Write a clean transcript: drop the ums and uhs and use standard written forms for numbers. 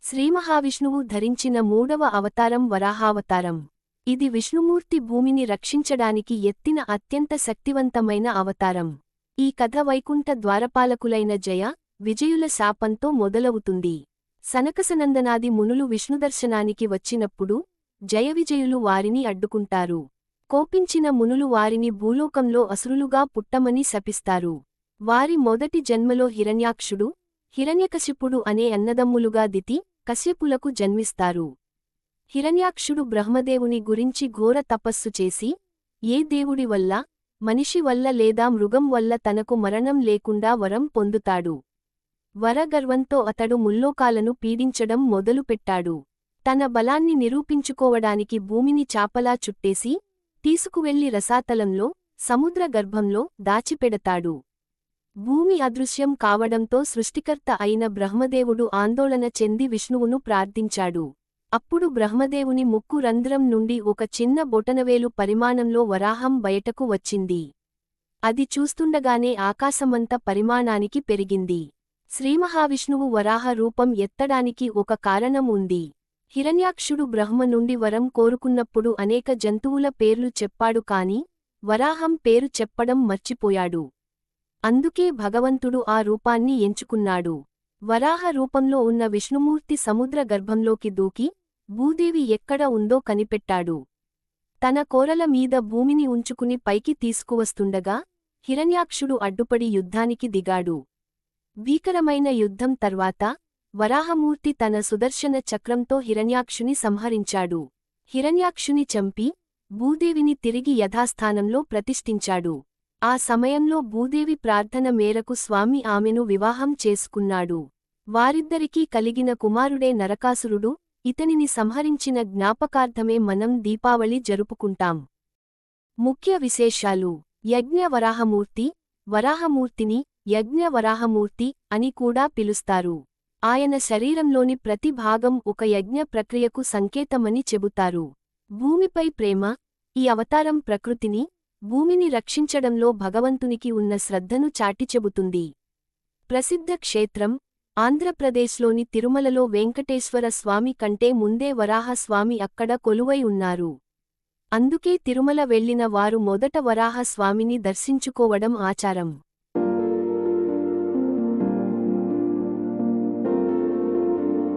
శ్రీమహావిష్ణువు ధరించిన మూడవ అవతారం వరాహావతారం. ఇది విష్ణుమూర్తి భూమిని రక్షించడానికి ఎత్తిన అత్యంత శక్తివంతమైన అవతారం. ఈ కథ వైకుంఠ ద్వారపాలకులైన జయ, విజయుల శాపంతో మొదలవుతుంది. సనకసనందనాది మునులు విష్ణుదర్శనానికి వచ్చినప్పుడు జయవిజయులు వారిని అడ్డుకుంటారు. కోపించిన మునులు వారిని భూలోకంలో అసురులుగా పుట్టమని శపిస్తారు. వారి మొదటి జన్మలో హిరణ్యాక్షుడు, హిరణ్యకశిపుడు అనే అన్నదమ్ములుగా దితి, కశ్యపులకు జన్మిస్తారు. హిరణ్యాక్షుడు బ్రహ్మదేవుని గురించి ఘోర తపస్సు చేసి, ఏ దేవుడి వల్ల, మనిషి వల్ల లేదా మృగం వల్ల తనకు మరణం లేకుండా వరం పొందుతాడు. వరగర్వంతో అతడు ముల్లోకాలను పీడించడం మొదలుపెట్టాడు. తన బలాన్ని నిరూపించుకోవడానికి భూమిని చాపలా చుట్టేసి, తీసుకువెళ్లి రసాతలంలో, సముద్ర గర్భంలో దాచిపెడతాడు. భూమి అదృశ్యం కావడంతో సృష్టికర్త అయిన బ్రహ్మదేవుడు ఆందోళన చెంది విష్ణువును ప్రార్థించాడు. అప్పుడు బ్రహ్మదేవుని ముక్కు రంధ్రం నుండి ఒక చిన్న బొటనవేలు పరిమాణంలో వరాహం బయటకు వచ్చింది. అది చూస్తుండగానే ఆకాశమంత పరిమాణానికి పెరిగింది. శ్రీమహావిష్ణువు వరాహ రూపం ఎత్తడానికి ఒక కారణం ఉంది. హిరణ్యాక్షుడు బ్రహ్మ నుండి వరం కోరుకున్నప్పుడు అనేక జంతువుల పేర్లు చెప్పాడు కాని, వరాహం పేరు చెప్పడం మర్చిపోయాడు. అందుకే భగవంతుడు ఆ రూపాన్ని ఎంచుకున్నాడు. వరాహ రూపంలో ఉన్న విష్ణుమూర్తి సముద్ర గర్భంలోకి దూకి, భూదేవి ఎక్కడ ఉందో కనిపెట్టాడు. తన కోరల మీద భూమిని ఉంచుకుని పైకి తీసుకువస్తుండగా, హిరణ్యాక్షుడు అడ్డుపడి యుద్ధానికి దిగాడు. భీకరమైన యుద్ధం తర్వాత, వరాహమూర్తి తన సుదర్శన చక్రంతో హిరణ్యాక్షుని సంహరించాడు. హిరణ్యాక్షుని చంపి, భూదేవిని తిరిగి యథాస్థానంలో ప్రతిష్ఠించాడు. ఆ సమయంలో భూదేవి ప్రార్థన మేరకు స్వామి ఆమెను వివాహం చేసుకున్నాడు. వారిద్దరికీ కలిగిన కుమారుడే నరకాసురుడు. ఇతనిని సంహరించిన జ్ఞాపకార్థమే మనం దీపావళి జరుపుకుంటాం. ముఖ్య విశేషాలు: యజ్ఞ వరాహమూర్తి, వరాహమూర్తిని యజ్ఞ వరాహమూర్తి అని కూడా పిలుస్తారు. ఆయన శరీరంలోని ప్రతి భాగం ఒక యజ్ఞ ప్రక్రియకు సంకేతమని చెబుతారు. భూమిపై ప్రేమ: ఈ అవతారం ప్రకృతిని, భూమిని రక్షించడంలో భగవంతునికి ఉన్న శ్రద్ధను చాటిచెబుతుంది. ప్రసిద్ధ క్షేత్రం: ఆంధ్రప్రదేశ్లోని తిరుమలలో వెంకటేశ్వర స్వామి కంటే ముందే వరాహ స్వామి అక్కడ కొలువై ఉన్నారు. అందుకే తిరుమల వెళ్లిన వారు మొదట వరాహ స్వామిని దర్శించుకోవడం ఆచారం.